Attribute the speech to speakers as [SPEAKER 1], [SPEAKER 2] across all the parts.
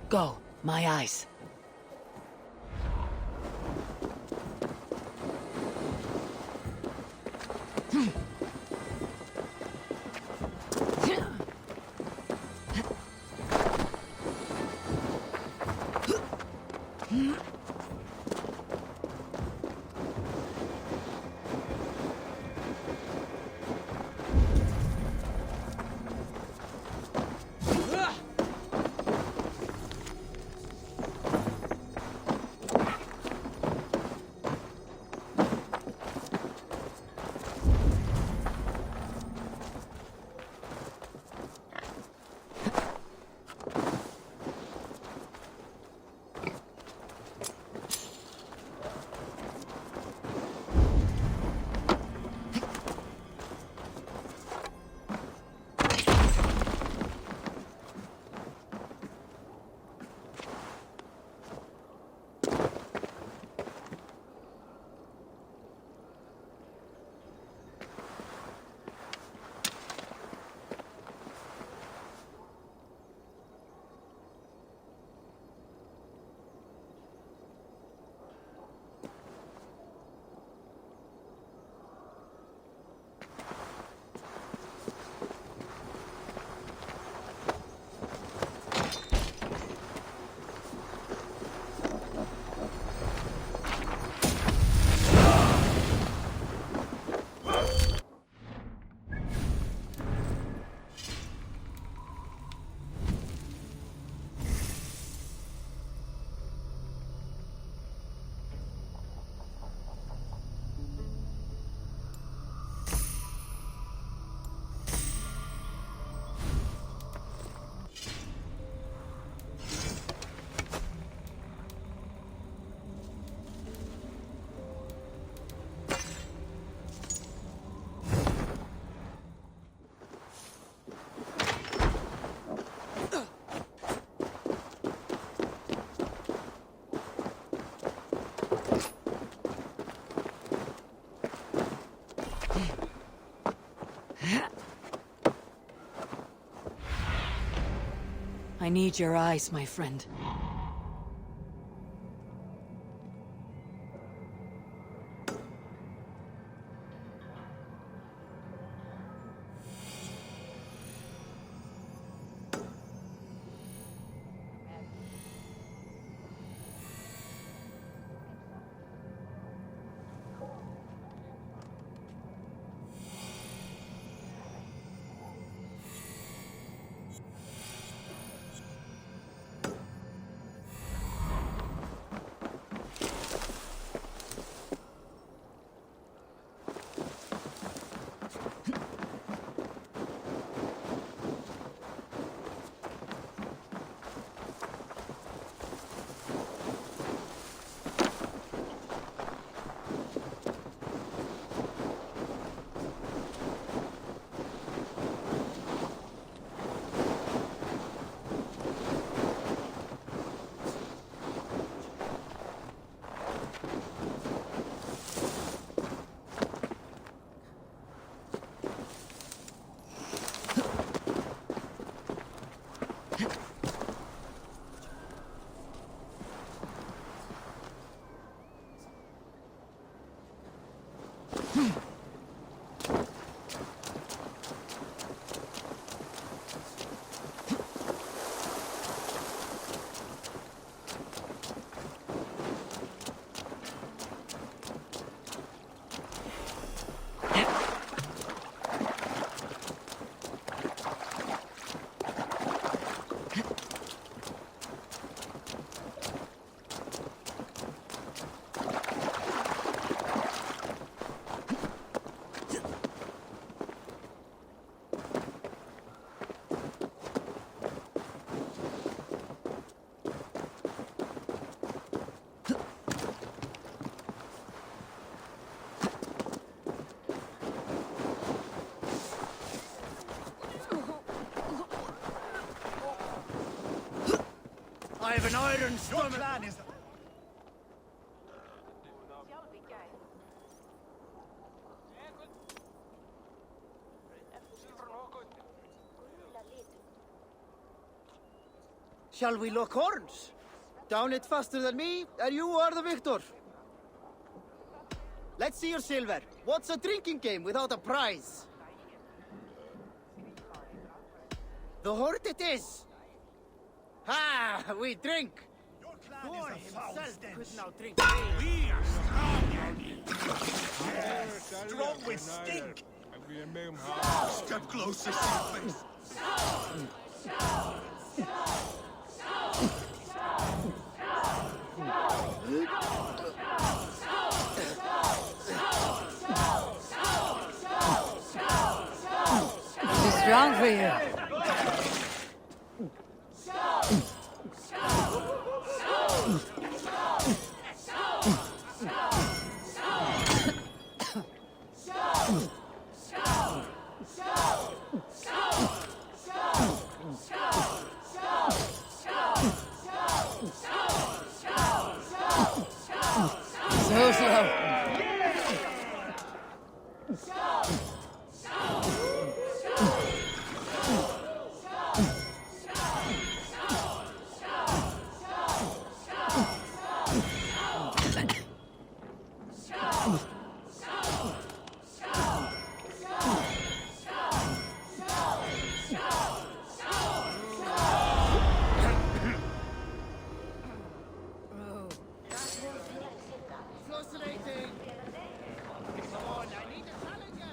[SPEAKER 1] Go, my eyes. I need your eyes, my friend.
[SPEAKER 2] I have an iron stomach. Your plan is... Shall we lock horns? Down it faster than me, and you are the victor. Let's see your silver. What's a drinking game without a prize? The horde it is. Ha! We drink. Thor himself could now drink.
[SPEAKER 3] We are strong, strong with stink. Step closer, face.
[SPEAKER 1] Too strong for you. So slow.
[SPEAKER 2] Fascinating. Come on, I need a challenger.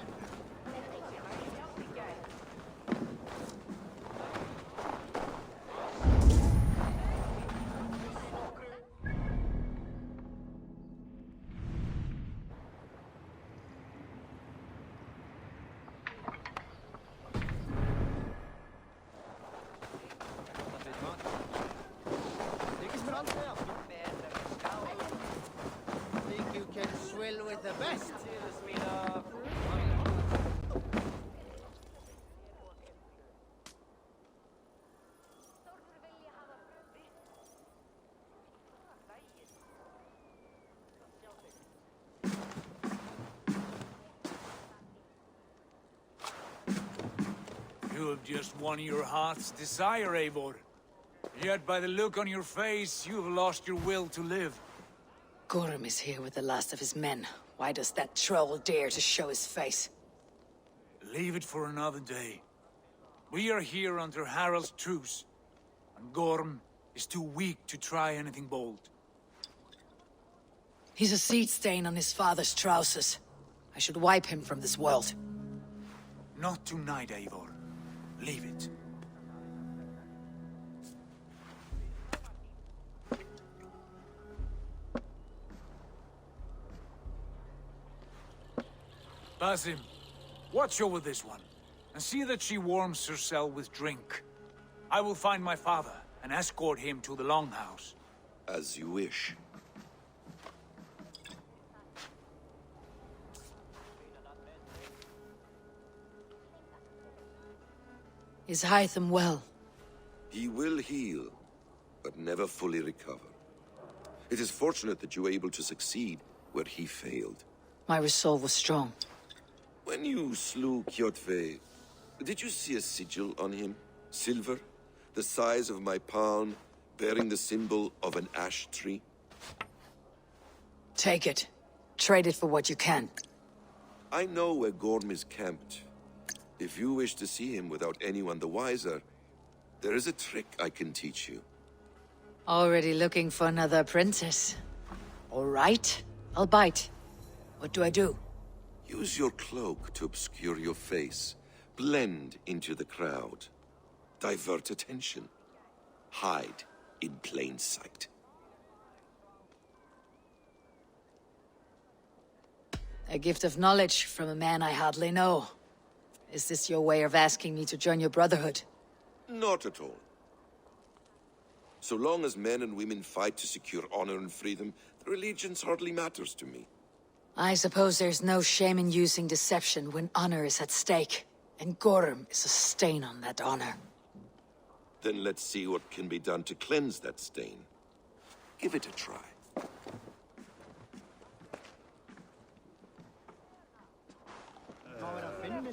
[SPEAKER 2] Think you can swill with the best?
[SPEAKER 3] You have just won your heart's desire, Eivor. Yet by the look on your face, you have lost your will to live.
[SPEAKER 1] Gorm is here with the last of his men. Why does that troll dare to show his face?
[SPEAKER 3] Leave it for another day. We are here under Harald's truce, and Gorm is too weak to try anything bold.
[SPEAKER 1] He's a seed stain on his father's trousers. I should wipe him from this world.
[SPEAKER 3] Not tonight, Eivor. Leave it. Basim, watch over this one, and see that she warms herself with drink. I will find my father and escort him to the Longhouse.
[SPEAKER 4] As you wish.
[SPEAKER 1] Is Hytham well?
[SPEAKER 4] He will heal, but never fully recover. It is fortunate that you were able to succeed where he failed.
[SPEAKER 1] My resolve was strong.
[SPEAKER 4] When you slew Kjotve, did you see a sigil on him? Silver, the size of my palm, bearing the symbol of an ash tree?
[SPEAKER 1] Take it. Trade it for what you can.
[SPEAKER 4] I know where Gorm is camped. If you wish to see him without anyone the wiser, there is a trick I can teach you.
[SPEAKER 1] Already looking for another princess. All right, I'll bite. What do I do?
[SPEAKER 4] Use your cloak to obscure your face. Blend into the crowd. Divert attention. Hide in plain sight.
[SPEAKER 1] A gift of knowledge from a man I hardly know. Is this your way of asking me to join your brotherhood?
[SPEAKER 4] Not at all. So long as men and women fight to secure honor and freedom, their allegiance hardly matters to me.
[SPEAKER 1] I suppose there's no shame in using deception when honor is at stake. And Gorm is a stain on that honor.
[SPEAKER 4] Then let's see what can be done to cleanse that stain. Give it a try.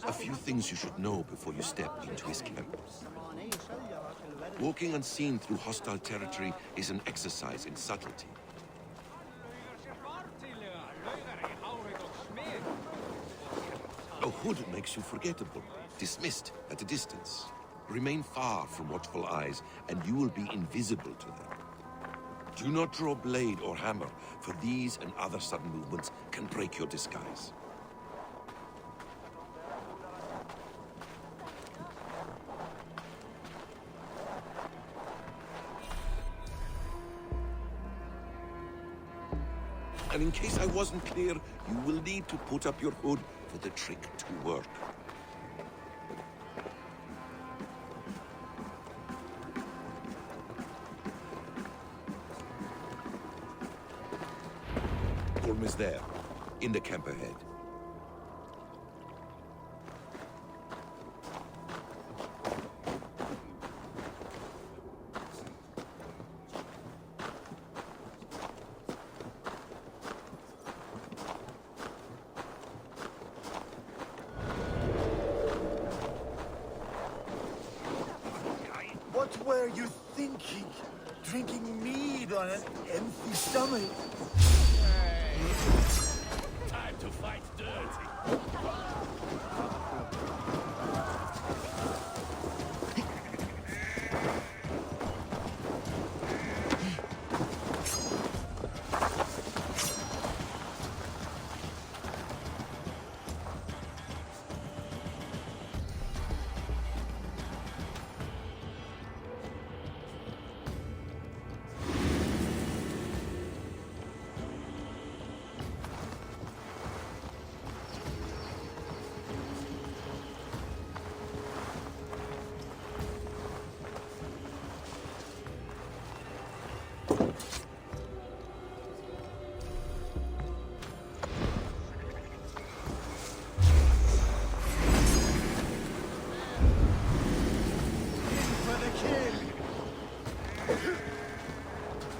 [SPEAKER 4] A few things you should know before you step into his camp. Walking unseen through hostile territory is an exercise in subtlety. A hood makes you forgettable, dismissed at a distance. Remain far from watchful eyes, and you will be invisible to them. Do not draw blade or hammer, for these and other sudden movements can break your disguise. And in case I wasn't clear, you will need to put up your hood for the trick to work. Gorm is there, in the camp ahead.
[SPEAKER 5] What were you thinking? Drinking mead on an empty stomach?
[SPEAKER 6] Time to fight dirty.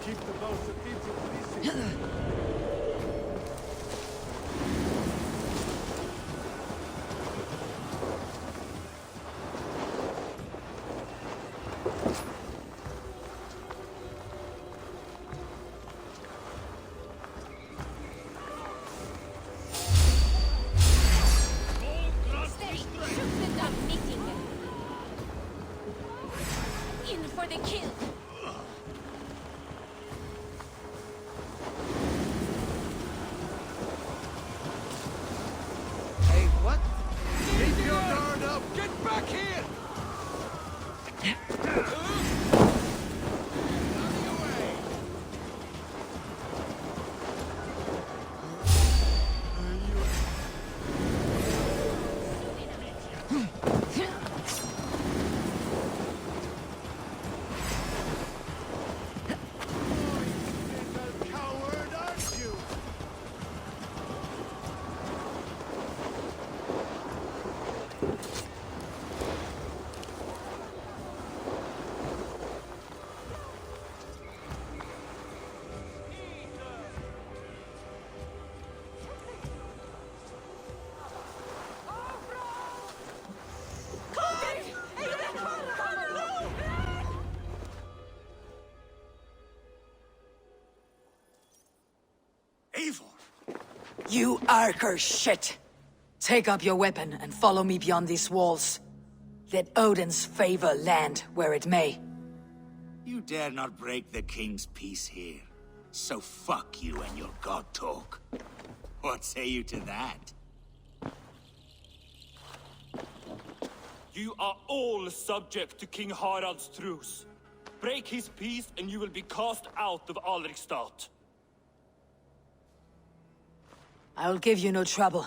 [SPEAKER 5] Keep the boats of people pleasing.
[SPEAKER 7] Steady! Shoot the dumb meeting! In for the kill!
[SPEAKER 2] Hey, what?
[SPEAKER 5] Keep your guard up!
[SPEAKER 3] Get back here!
[SPEAKER 5] Coward, aren't you?
[SPEAKER 1] You Arker shit! Take up your weapon and follow me beyond these walls. Let Odin's favor land where it may.
[SPEAKER 6] You dare not break the king's peace here. So fuck you and your god talk. What say you to that?
[SPEAKER 8] You are all subject to King Harald's truce. Break his peace and you will be cast out of Alrikstad.
[SPEAKER 1] I'll give you no trouble.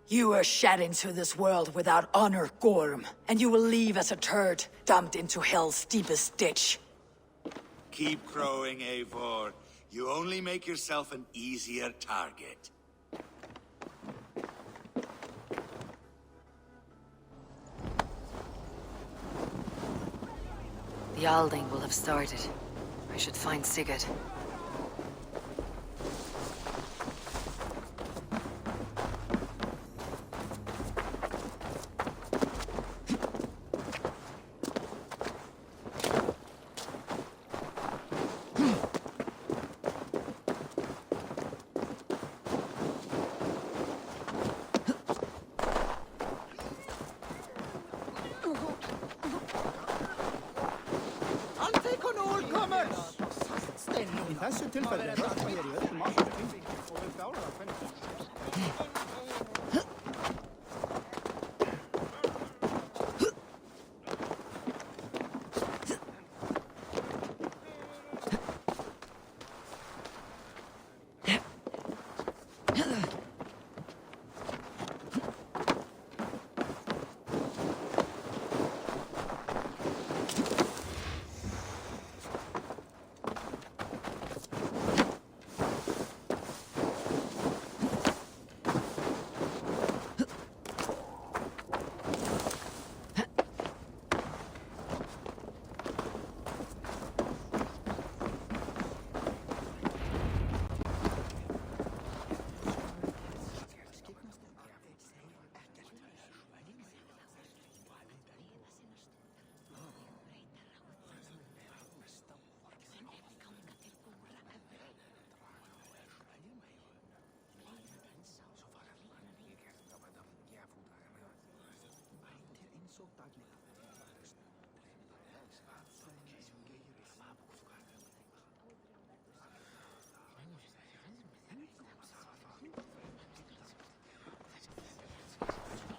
[SPEAKER 1] You were shed into this world without honor, Gorm, and you will leave as a turd, dumped into hell's deepest ditch.
[SPEAKER 6] Keep crowing, Eivor. You only make yourself an easier target.
[SPEAKER 1] The Alding will have started. I should find Sigurd.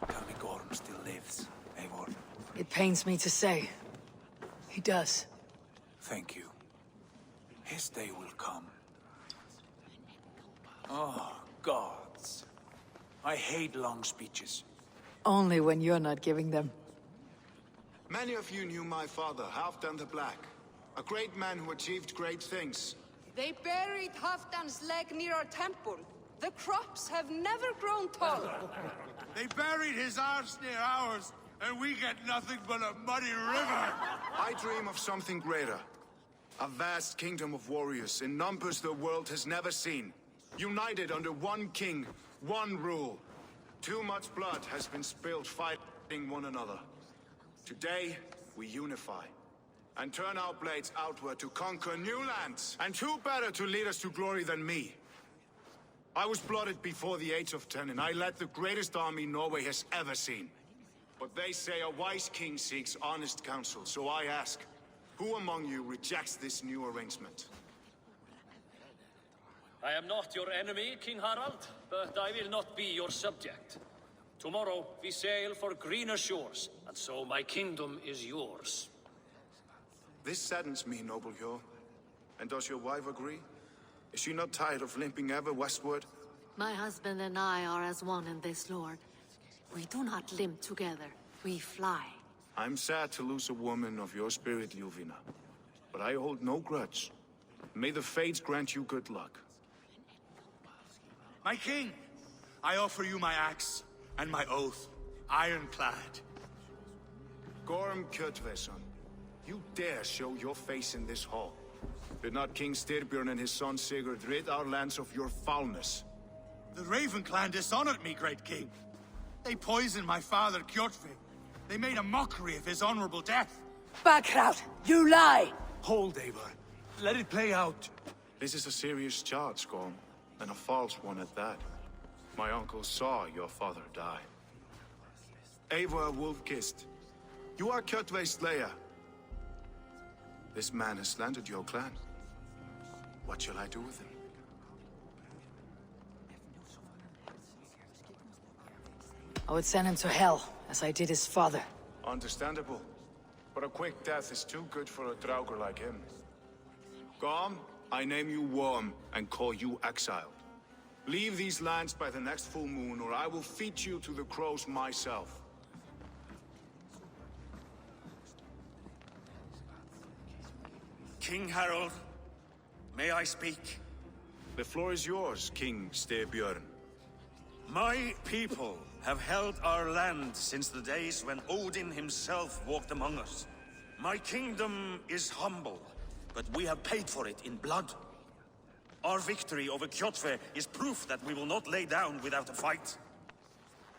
[SPEAKER 3] Tell me Gorm still lives, Eivor.
[SPEAKER 1] It pains me to say. He does.
[SPEAKER 3] Thank you. His day will come. Oh, gods. I hate long speeches.
[SPEAKER 1] Only when you're not giving them.
[SPEAKER 9] Many of you knew my father, Halfdan the Black. A great man who achieved great things.
[SPEAKER 10] They buried Halfdan's leg near our temple. The crops have never grown tall.
[SPEAKER 5] They buried his arse near ours, and we get nothing but a muddy river.
[SPEAKER 9] I dream of something greater. A vast kingdom of warriors in numbers the world has never seen. United under one king, one rule. Too much blood has been spilled fighting one another. Today, we unify. And turn our blades outward to conquer new lands. And who better to lead us to glory than me? I was blooded before the age of 10, and I led the greatest army Norway has ever seen. But they say a wise king seeks honest counsel, so I ask, who among you rejects this new arrangement?
[SPEAKER 11] I am not your enemy, King Harald, but I will not be your subject. Tomorrow we sail for greener shores, and so my kingdom is yours.
[SPEAKER 9] This saddens me, noble Hjor. And does your wife agree? Is she not tired of limping ever westward?
[SPEAKER 12] My husband and I are as one in this, Lord. We do not limp together. We fly.
[SPEAKER 9] I'm sad to lose a woman of your spirit, Ljuvina. But I hold no grudge. May the fates grant you good luck.
[SPEAKER 5] My king, I offer you my axe and my oath, ironclad.
[SPEAKER 9] Gorm Kjotveson, you dare show your face in this hall. Did not King Styrbjörn and his son Sigurd rid our lands of your foulness?
[SPEAKER 5] The Raven clan dishonored me, great king. They poisoned my father, Kjotve. They made a mockery of his honorable death.
[SPEAKER 1] Backrout! You lie!
[SPEAKER 3] Hold, Eivor. Let it play out.
[SPEAKER 9] This is a serious charge, Gorm, and a false one at that. My uncle saw your father die. Eivor Wolf-Kissed, you are Kjotve's slayer. This man has slandered your clan. What shall I do with him?
[SPEAKER 1] I would send him to hell, as I did his father.
[SPEAKER 9] Understandable. But a quick death is too good for a Draugr like him. Gorm, I name you Worm and call you exiled. Leave these lands by the next full moon, or I will feed you to the crows myself.
[SPEAKER 6] King Harald, may I speak?
[SPEAKER 9] The floor is yours, King Styrbjörn.
[SPEAKER 6] My people have held our land since the days when Odin himself walked among us. My kingdom is humble, but we have paid for it in blood. Our victory over Kjotve is proof that we will not lay down without a fight.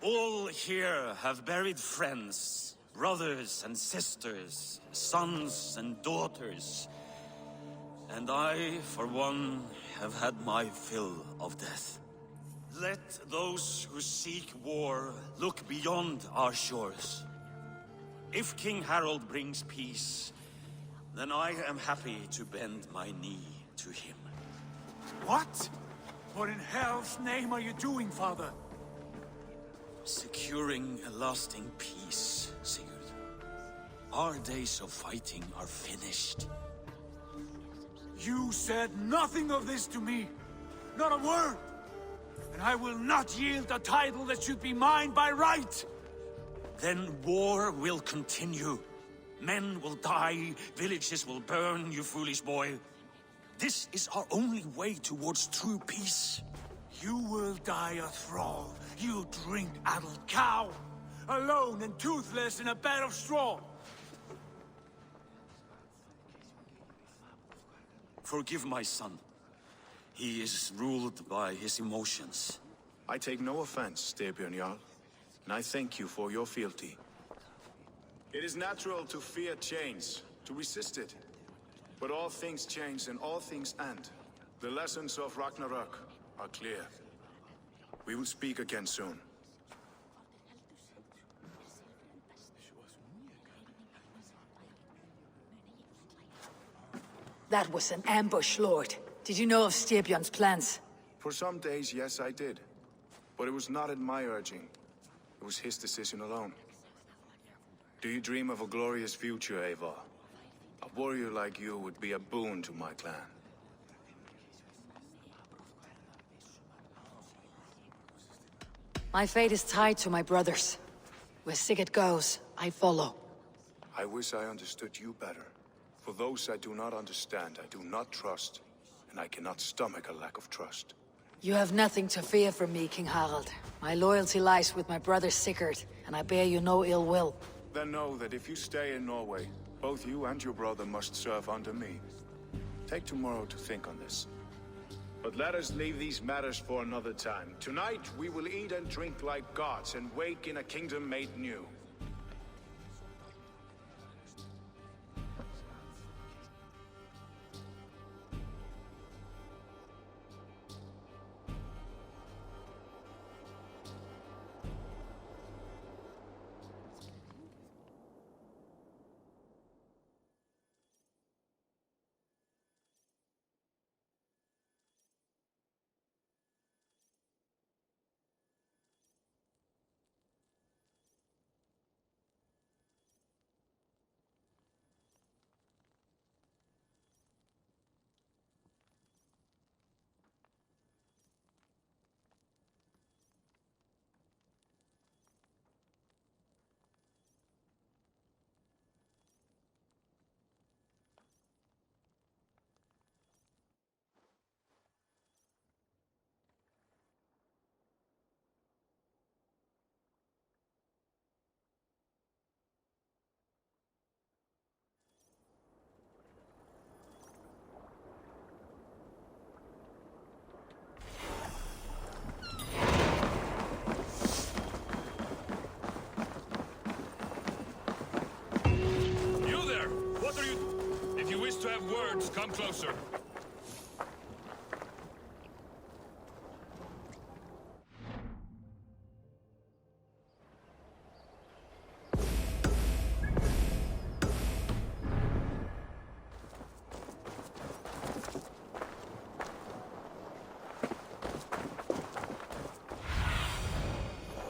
[SPEAKER 6] All here have buried friends, brothers and sisters, sons and daughters. And I, for one, have had my fill of death. Let those who seek war look beyond our shores. If King Harald brings peace, then I am happy to bend my knee to him.
[SPEAKER 3] What? What in hell's name are you doing, father?
[SPEAKER 6] Securing a lasting peace, Sigurd. Our days of fighting are finished.
[SPEAKER 3] You said nothing of this to me. Not a word. And I will not yield a title that should be mine by right.
[SPEAKER 6] Then war will continue. Men will die, villages will burn, you foolish boy. This is our only way towards true peace.
[SPEAKER 3] You will die a thrall. You drink-addled cow. Alone and toothless in a bed of straw.
[SPEAKER 6] Forgive my son. He is ruled by his emotions.
[SPEAKER 9] I take no offense, Styrbjörn Jarl, and I thank you for your fealty. It is natural to fear change, to resist it. But all things change and all things end. The lessons of Ragnarok are clear. We will speak again soon.
[SPEAKER 1] That was an ambush, Lord. Did you know of Styrbjörn's plans?
[SPEAKER 9] For some days, yes, I did. But it was not at my urging. It was his decision alone. Do you dream of a glorious future, Eivor? A warrior like you would be a boon to my clan.
[SPEAKER 1] My fate is tied to my brothers. Where Sigurd goes, I follow.
[SPEAKER 9] I wish I understood you better. For those I do not understand, I do not trust, and I cannot stomach a lack of trust.
[SPEAKER 1] You have nothing to fear from me, King Harald. My loyalty lies with my brother Sigurd, and I bear you no ill will.
[SPEAKER 9] Then know that if you stay in Norway, both you and your brother must serve under me. Take tomorrow to think on this. But let us leave these matters for another time. Tonight, we will eat and drink like gods and wake in a kingdom made new.
[SPEAKER 8] To have words, come closer.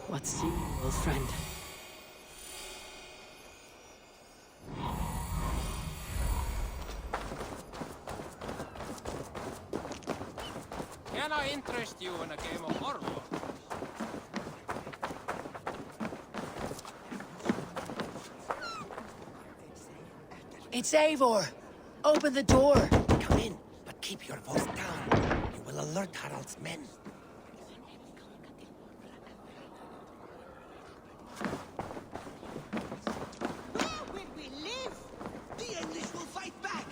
[SPEAKER 1] What's the old friend?
[SPEAKER 13] Can I interest you in a game of Warlord?
[SPEAKER 1] It's Eivor! Open the door!
[SPEAKER 2] Come in, but keep your voice down. You will alert Harald's men.
[SPEAKER 14] Where we live? The English will fight back!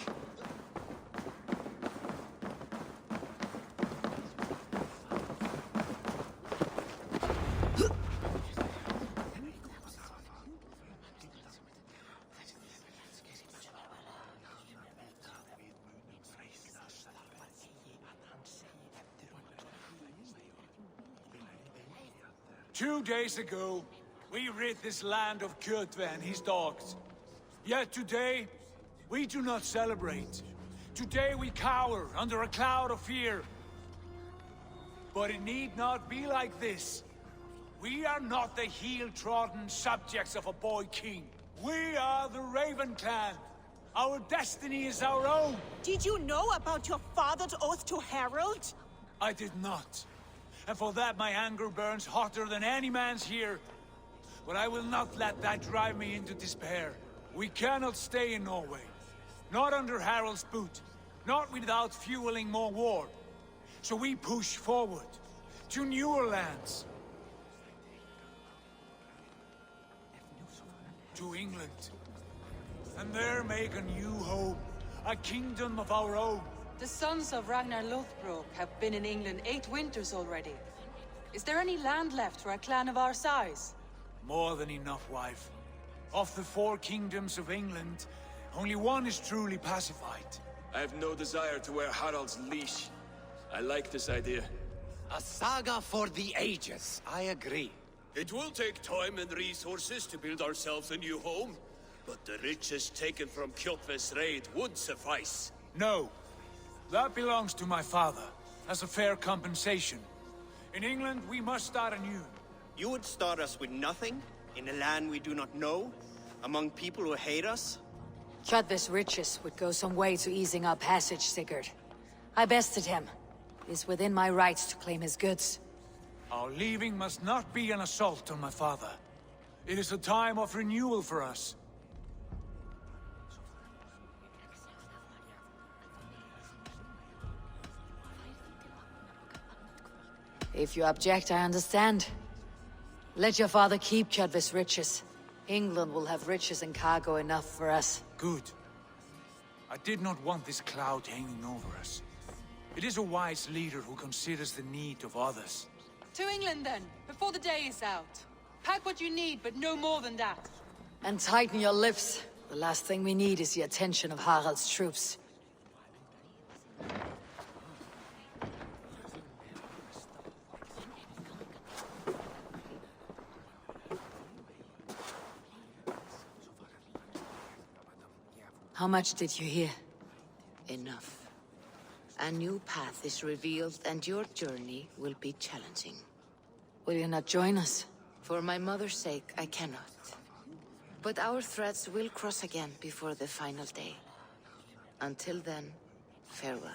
[SPEAKER 3] Two days ago, we rid this land of Kjotve and his dogs. Yet today, we do not celebrate. Today we cower under a cloud of fear. But it need not be like this. We are not the heel-trodden subjects of a boy king. We are the Raven clan. Our destiny is our own.
[SPEAKER 14] Did you know about your father's oath to Harold?
[SPEAKER 3] I did not. And for that my anger burns hotter than any man's here. But I will not let that drive me into despair. We cannot stay in Norway. Not under Harald's boot. Not without fueling more war. So we push forward. To newer lands. To England. And there make a new home. A kingdom of our own.
[SPEAKER 10] The sons of Ragnar Lothbrok have been in England 8 winters already. Is there any land left for a clan of our size?
[SPEAKER 3] More than enough, wife. Of the 4 kingdoms of England, only one is truly pacified.
[SPEAKER 15] I have no desire to wear Harald's leash. I like this idea.
[SPEAKER 2] A saga for the ages, I agree.
[SPEAKER 15] It will take time and resources to build ourselves a new home, but the riches taken from Kjotve's raid would suffice.
[SPEAKER 3] No. That belongs to my father, as a fair compensation. In England, we must start anew.
[SPEAKER 2] You would start us with nothing? In a land we do not know? Among people who hate us?
[SPEAKER 1] Kjotve's riches would go some way to easing our passage, Sigurd. I bested him. It is within my rights to claim his goods.
[SPEAKER 3] Our leaving must not be an assault on my father. It is a time of renewal for us.
[SPEAKER 1] If you object, I understand. Let your father keep Kjotve's riches. England will have riches and cargo enough for us.
[SPEAKER 3] Good. I did not want this cloud hanging over us. It is a wise leader who considers the need of others.
[SPEAKER 10] To England then, before the day is out. Pack what you need, but no more than that.
[SPEAKER 1] And tighten your lips. The last thing we need is the attention of Harald's troops. How much did you hear?
[SPEAKER 16] Enough. A new path is revealed, and your journey will be challenging.
[SPEAKER 1] Will you not join us?
[SPEAKER 16] For my mother's sake, I cannot. But our threads will cross again before the final day. Until then, farewell.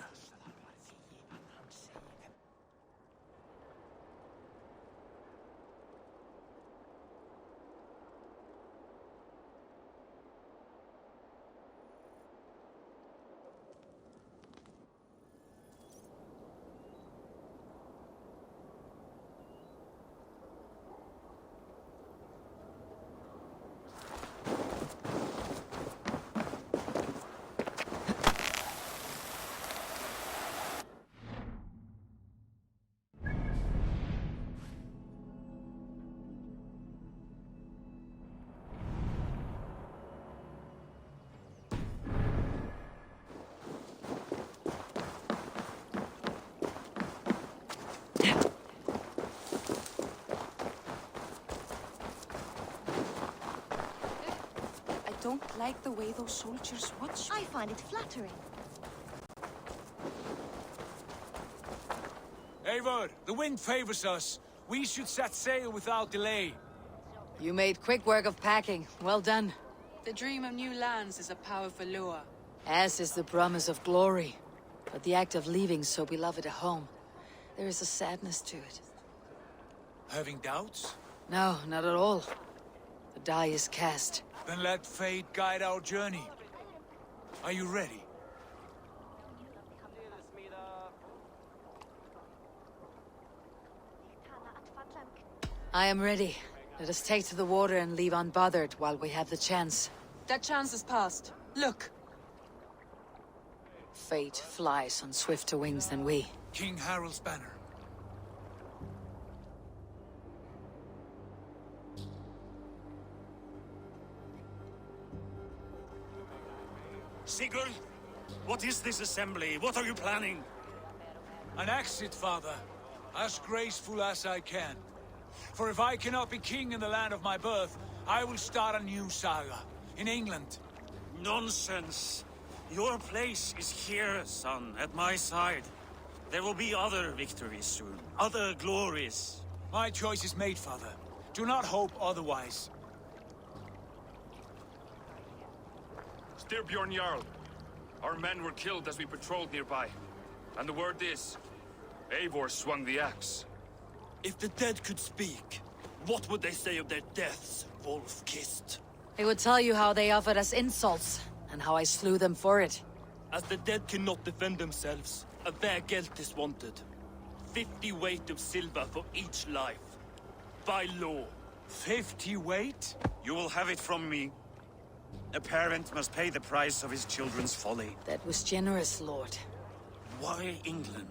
[SPEAKER 10] I don't like the way those soldiers watch me.
[SPEAKER 7] I find it flattering.
[SPEAKER 3] Eivor, the wind favors us. We should set sail without delay.
[SPEAKER 1] You made quick work of packing. Well done.
[SPEAKER 10] The dream of new lands is a powerful lure.
[SPEAKER 1] As is the promise of glory. But the act of leaving so beloved a home, there is a sadness to it.
[SPEAKER 3] Having doubts?
[SPEAKER 1] No, not at all. The die is cast.
[SPEAKER 3] Then let fate guide our journey. Are you ready?
[SPEAKER 1] I am ready. Let us take to the water and leave unbothered while we have the chance.
[SPEAKER 10] That chance is past. Look!
[SPEAKER 1] Fate flies on swifter wings than we.
[SPEAKER 3] King Harald's banner.
[SPEAKER 6] Sigurd, what is this assembly? What are you planning?
[SPEAKER 3] An exit, father. As graceful as I can. For if I cannot be king in the land of my birth, I will start a new saga. In England.
[SPEAKER 6] Nonsense. Your place is here, son, at my side. There will be other victories soon. Other glories.
[SPEAKER 3] My choice is made, father. Do not hope otherwise.
[SPEAKER 17] Styrbjorn Jarl. Our men were killed as we patrolled nearby. And the word is, Eivor swung the axe.
[SPEAKER 8] If the dead could speak, what would they say of their deaths, wolf-kissed?
[SPEAKER 1] They would tell you how they offered us insults, and how I slew them for it.
[SPEAKER 8] As the dead cannot defend themselves, a vergelt is wanted. 50 weight of silver for each life. By law.
[SPEAKER 3] 50 weight?
[SPEAKER 6] You will have it from me. A parent must pay the price of his children's folly.
[SPEAKER 1] That was generous, Lord.
[SPEAKER 6] Why England?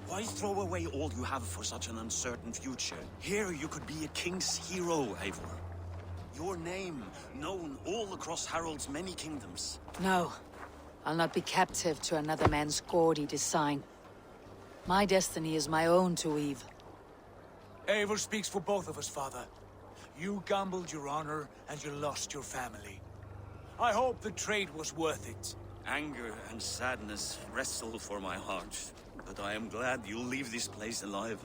[SPEAKER 6] Why throw away all you have for such an uncertain future? Here you could be a king's hero, Eivor. Your name known all across Harald's many kingdoms.
[SPEAKER 1] No. I'll not be captive to another man's gaudy design. My destiny is my own to weave.
[SPEAKER 3] Eivor speaks for both of us, father. You gambled your honor, and you lost your family. I hope the trade was worth it.
[SPEAKER 6] Anger and sadness wrestle for my heart, but I am glad you'll leave this place alive.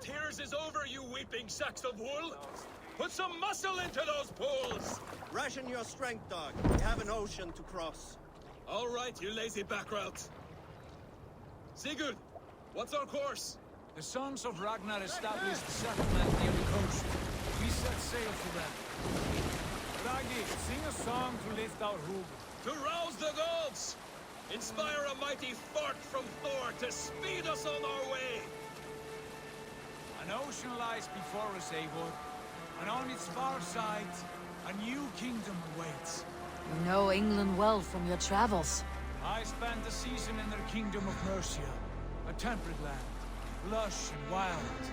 [SPEAKER 15] Tears is over, you weeping sacks of wool! Put some muscle into those pulls!
[SPEAKER 2] Ration your strength, dog. We have an ocean to cross.
[SPEAKER 15] All right, you lazy backrout. Sigurd, what's our course?
[SPEAKER 3] The sons of Ragnar established a settlement near the coast. We set sail for them. Ragi, sing a song to lift our hoof.
[SPEAKER 15] To rouse the gods! Inspire a mighty fart from Thor to speed us on our way!
[SPEAKER 3] An ocean lies before us, Eivor, and on its far side, a new kingdom awaits.
[SPEAKER 1] You know England well from your travels.
[SPEAKER 3] I spent a season in their kingdom of Mercia, a temperate land, lush and wild.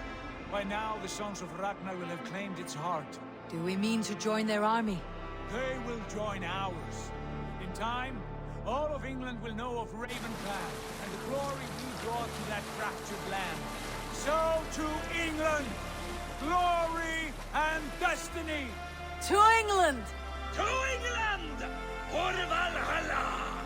[SPEAKER 3] By now, the sons of Ragnar will have claimed its heart.
[SPEAKER 1] Do we mean to join their army?
[SPEAKER 3] They will join ours. In time, all of England will know of Ravenclan and the glory we brought to that fractured land. So to England! Glory and destiny!
[SPEAKER 1] To England!
[SPEAKER 15] To England! For Valhalla!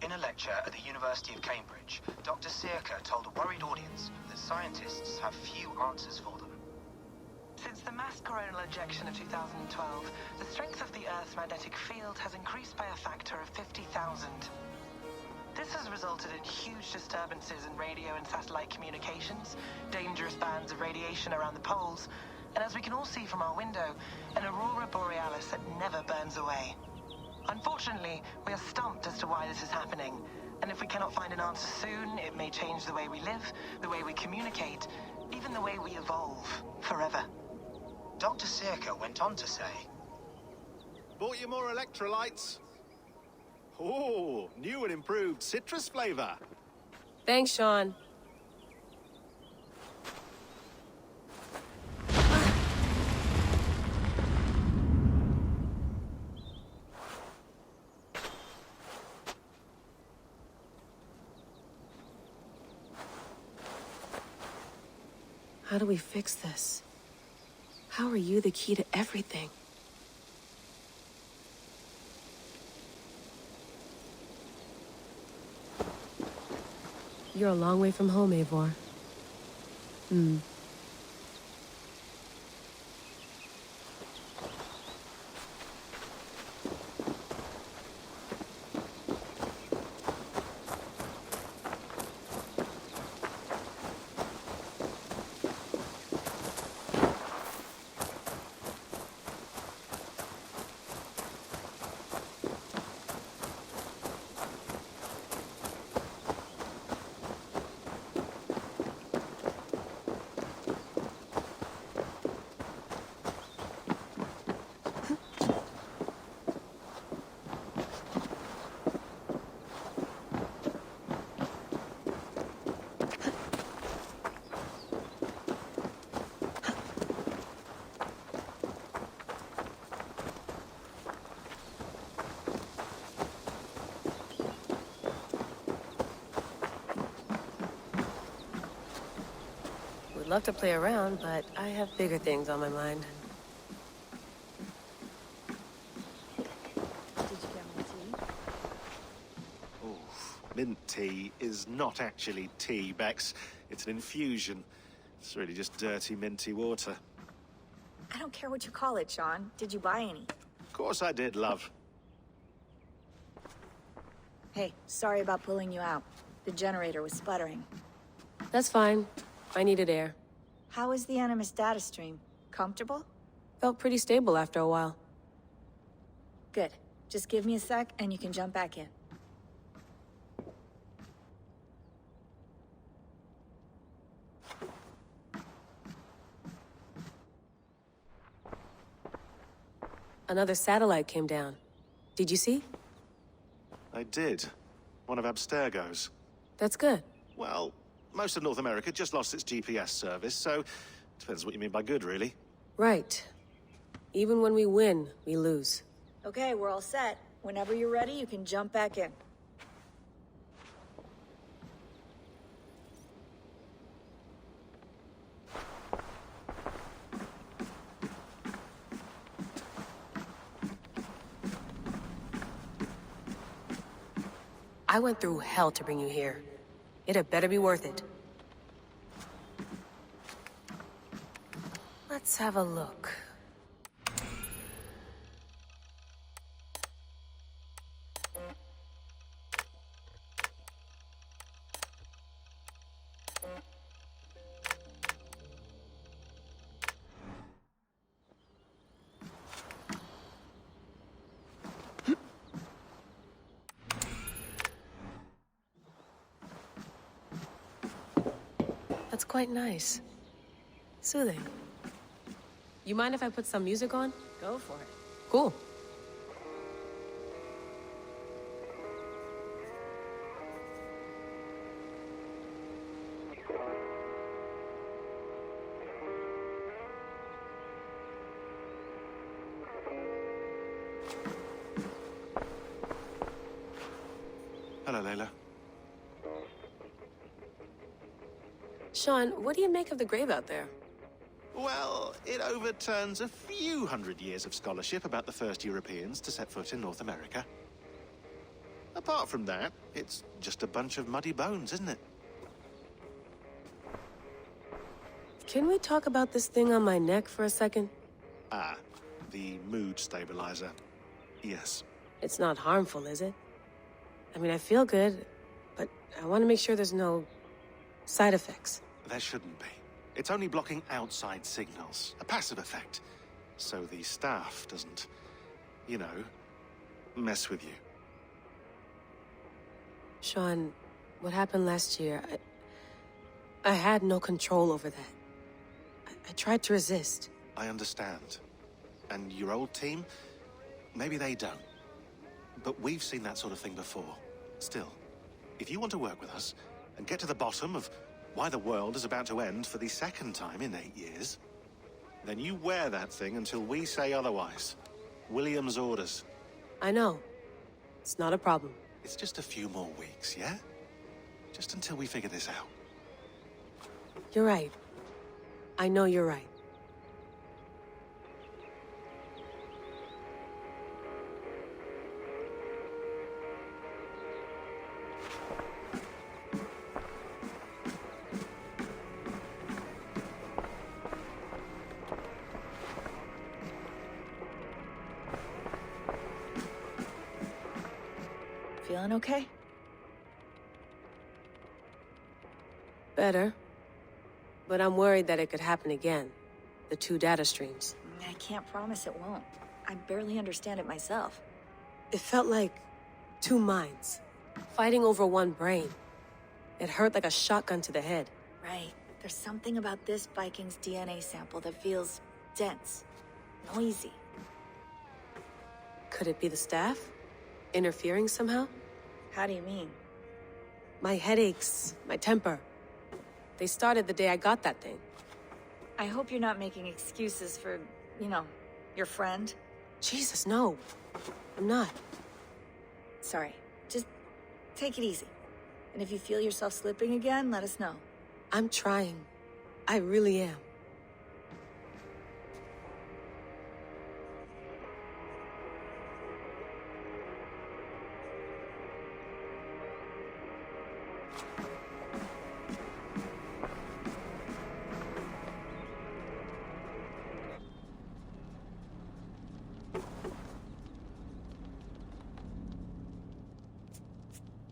[SPEAKER 18] In a lecture at the University of Cambridge, Dr. Circa told a worried audience that scientists have few answers for them.
[SPEAKER 19] Since the mass coronal ejection of 2012, the strength of the Earth's magnetic field has increased by a factor of 50,000. This has resulted in huge disturbances in radio and satellite communications, dangerous bands of radiation around the poles, and as we can all see from our window, an aurora borealis that never burns away. Unfortunately, we are stumped as to why this is happening, and if we cannot find an answer soon, it may change the way we live, the way we communicate, even the way we evolve, forever.
[SPEAKER 18] Dr. Circa went on to say,
[SPEAKER 20] Bought you more electrolytes? Oh, new and improved citrus flavor.
[SPEAKER 21] Thanks, Sean. How do we fix this? How are you the key to everything? You're a long way from home, Eivor. Would love to play around, but I have bigger things on my mind.
[SPEAKER 22] Did you get my tea?
[SPEAKER 20] Oof. Mint tea is not actually tea, Bex. It's an infusion. It's really just dirty, minty water.
[SPEAKER 22] I don't care what you call it, Sean. Did you buy any?
[SPEAKER 20] Of course I did, love.
[SPEAKER 22] Hey, sorry about pulling you out. The generator was sputtering.
[SPEAKER 21] That's fine. I needed air.
[SPEAKER 22] How is the Animus data stream? Comfortable?
[SPEAKER 21] Felt pretty stable after a while.
[SPEAKER 22] Good. Just give me a sec and you can jump back in.
[SPEAKER 21] Another satellite came down. Did you see?
[SPEAKER 20] I did. One of Abstergo's.
[SPEAKER 21] That's good.
[SPEAKER 20] Well, most of North America just lost its GPS service, so depends what you mean by good, really.
[SPEAKER 21] Right. Even when we win, we lose.
[SPEAKER 22] Okay, we're all set. Whenever you're ready, you can jump back in.
[SPEAKER 21] I went through hell to bring you here. It had better be worth it. Let's have a look. That's quite nice. Soothing. You mind if I put some music on?
[SPEAKER 22] Go for it.
[SPEAKER 21] Cool.
[SPEAKER 20] Hello, Layla.
[SPEAKER 21] Sean, what do you make of the grave out there?
[SPEAKER 20] Well, it overturns a few hundred years of scholarship about the first Europeans to set foot in North America. A Apart from that, it's just a bunch of muddy bones, isn't it?
[SPEAKER 21] Can we talk about this thing on my neck for a second?
[SPEAKER 20] Ah, the mood stabilizer. Yes.
[SPEAKER 21] It's not harmful, is it? I mean, I feel good, but I want to make sure there's no side effects.
[SPEAKER 20] There shouldn't be. It's only blocking outside signals, a passive effect. So the staff doesn't, you know, mess with you.
[SPEAKER 21] Sean, what happened last year, I had no control over that. I tried to resist.
[SPEAKER 20] I understand. And your old team, maybe they don't. But we've seen that sort of thing before. Still, if you want to work with us and get to the bottom of why the world is about to end for the second time in 8 years, then you wear that thing until we say otherwise. William's orders.
[SPEAKER 21] I know. It's not a problem.
[SPEAKER 20] It's just a few more weeks, yeah? Just until we figure this out.
[SPEAKER 21] You're right. I know you're right.
[SPEAKER 22] Feeling okay?
[SPEAKER 21] Better. But I'm worried that it could happen again. The 2 data streams.
[SPEAKER 22] I can't promise it won't. I barely understand it myself.
[SPEAKER 21] It felt like 2 minds, fighting over 1 brain. It hurt like a shotgun to the head.
[SPEAKER 22] Right. There's something about this Viking's DNA sample that feels dense, noisy.
[SPEAKER 21] Could it be the staff? Interfering somehow?
[SPEAKER 22] How do you mean?
[SPEAKER 21] My headaches, my temper. They started the day I got that thing.
[SPEAKER 22] I hope you're not making excuses for, you know, your friend.
[SPEAKER 21] Jesus, no. I'm not.
[SPEAKER 22] Sorry. Just take it easy. And if you feel yourself slipping again, let us know.
[SPEAKER 21] I'm trying. I really am.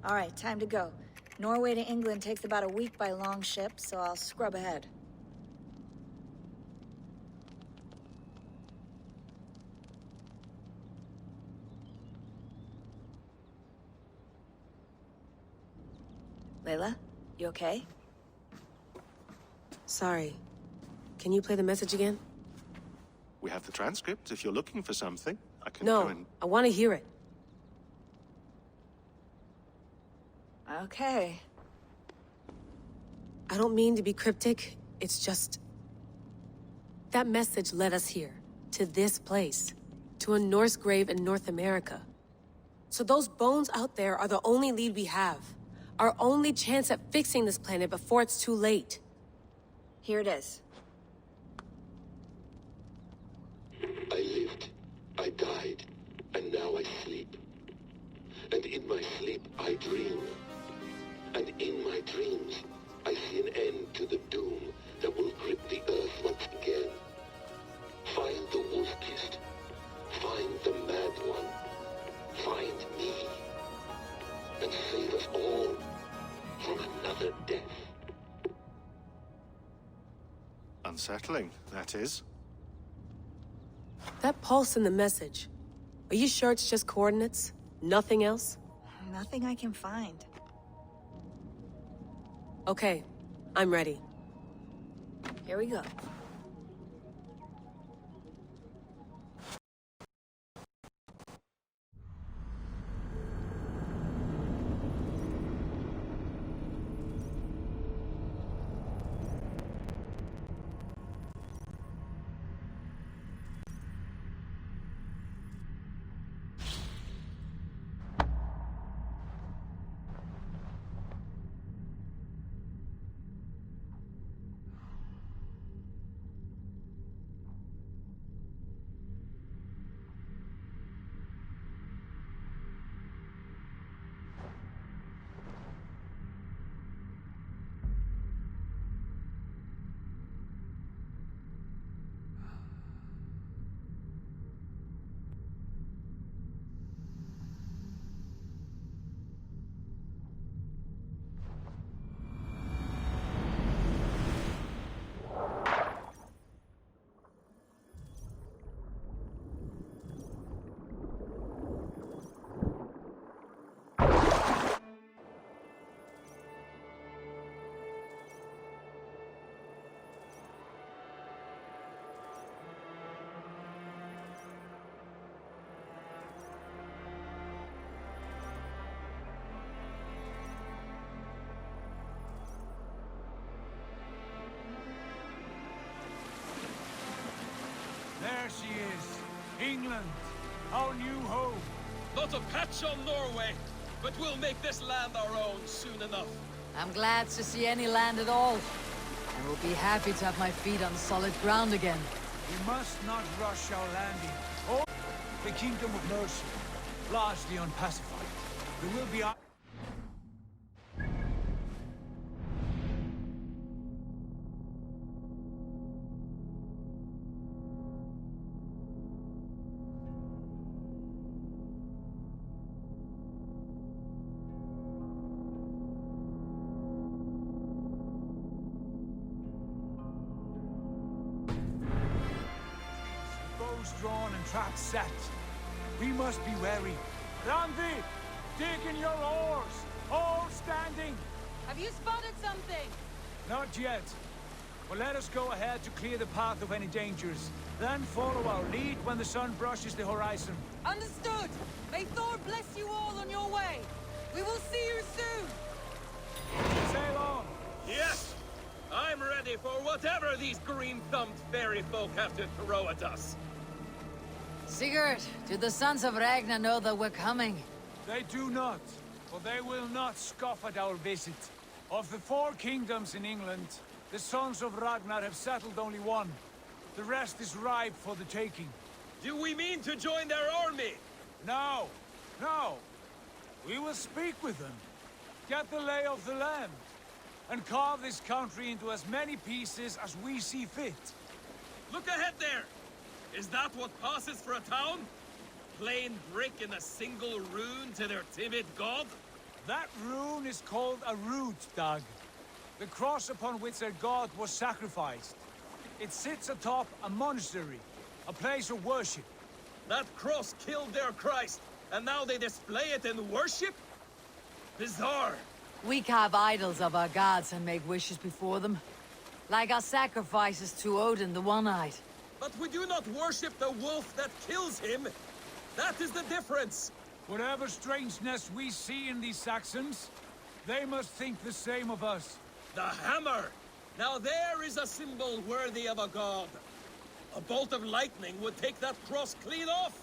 [SPEAKER 22] All right, time to go. Norway to England takes about a week by long ship, so I'll scrub ahead. Layla, you okay?
[SPEAKER 21] Sorry. Can you play the message again?
[SPEAKER 20] We have the transcript. If you're looking for something, I can go and...
[SPEAKER 21] I want to hear it.
[SPEAKER 22] Okay.
[SPEAKER 21] I don't mean to be cryptic. It's just... that message led us here. To this place. To a Norse grave in North America. So those bones out there are the only lead we have. Our only chance at fixing this planet before it's too late.
[SPEAKER 22] Here it is.
[SPEAKER 4] I lived, I died, and now I sleep. And in my sleep I dream. And in my dreams, I see an end to the doom that will grip the earth once again. Find the wolf-kissed. Find the mad one. Find me. And save us all from another death.
[SPEAKER 20] Unsettling, that is.
[SPEAKER 21] That pulse in the message. Are you sure it's just coordinates? Nothing else?
[SPEAKER 22] Nothing I can find.
[SPEAKER 21] Okay, I'm ready.
[SPEAKER 22] Here we go.
[SPEAKER 3] England, our new home.
[SPEAKER 15] Not a patch on Norway, but we'll make this land our own soon enough.
[SPEAKER 1] I'm glad to see any land at all. I will be happy to have my feet on solid ground again.
[SPEAKER 3] We must not rush our landing. Oh, the Kingdom of Mercy, largely unpacified. There will be... drawn and traps set. We must be wary. Randi, dig in your oars. All standing.
[SPEAKER 10] Have you spotted something?
[SPEAKER 3] Not yet. But let us go ahead to clear the path of any dangers. Then follow our lead when the sun brushes the horizon.
[SPEAKER 10] Understood. May Thor bless you all on your way. We will see you soon.
[SPEAKER 3] Sail on.
[SPEAKER 15] Yes. I'm ready for whatever these green-thumbed fairy folk have to throw at us.
[SPEAKER 1] Sigurd, do the sons of Ragnar know that we're coming?
[SPEAKER 3] They do not, for they will not scoff at our visit. Of the 4 kingdoms in England, the sons of Ragnar have settled only one. The rest is ripe for the taking.
[SPEAKER 15] Do we mean to join their army?
[SPEAKER 3] No, no. We will speak with them, get the lay of the land, and carve this country into as many pieces as we see fit.
[SPEAKER 15] Look ahead there! Is that what passes for a town? Plain brick in a single rune to their timid god?
[SPEAKER 3] That rune is called a root, Dag. The cross upon which their god was sacrificed. It sits atop a monastery, a place of worship.
[SPEAKER 15] That cross killed their Christ, and now they display it in worship? Bizarre.
[SPEAKER 1] We carve idols of our gods and make wishes before them. Like our sacrifices to Odin the One-Eyed.
[SPEAKER 15] But we do not worship the wolf that kills him. That is the difference.
[SPEAKER 3] Whatever strangeness we see in these Saxons, they must think the same of us.
[SPEAKER 15] The hammer! Now there is a symbol worthy of a god. A bolt of lightning would take that cross clean off.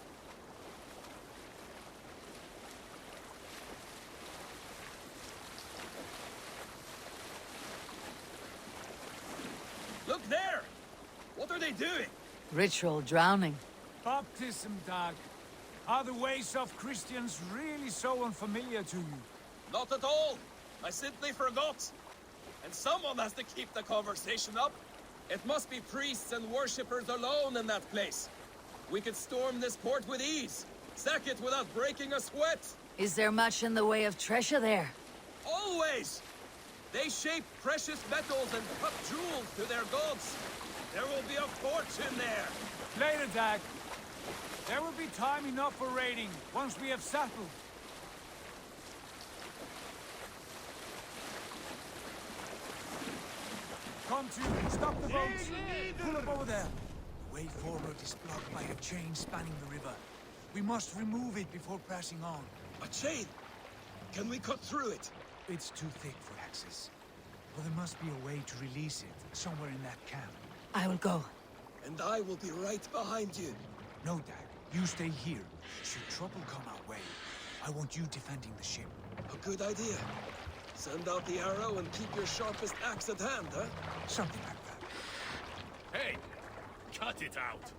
[SPEAKER 15] Look there! What are they doing?
[SPEAKER 1] Ritual drowning.
[SPEAKER 3] Baptism, Dag. Are the ways of Christians really so unfamiliar to you?
[SPEAKER 15] Not at all. I simply forgot. And someone has to keep the conversation up. It must be priests and worshippers alone in that place. We could storm this port with ease. Sack it without breaking a sweat.
[SPEAKER 1] Is there much in the way of treasure there?
[SPEAKER 15] Always! They shape precious metals and cut jewels to their gods. There will be a fortune there.
[SPEAKER 3] Later, Dag. There will be time enough for raiding, once we have settled. Come to, stop the boats. Pull up over there. The way forward is blocked by a chain spanning the river. We must remove it before pressing on.
[SPEAKER 15] A chain? Can we cut through it?
[SPEAKER 3] It's too thick for access. But there must be a way to release it, somewhere in that camp.
[SPEAKER 1] I will go.
[SPEAKER 15] And I will be right behind you.
[SPEAKER 3] No, Dag. You stay here. Should trouble come our way, I want you defending the ship.
[SPEAKER 15] A good idea. Send out the arrow and keep your sharpest axe at hand, huh?
[SPEAKER 3] Something like that.
[SPEAKER 11] Hey! Cut it out!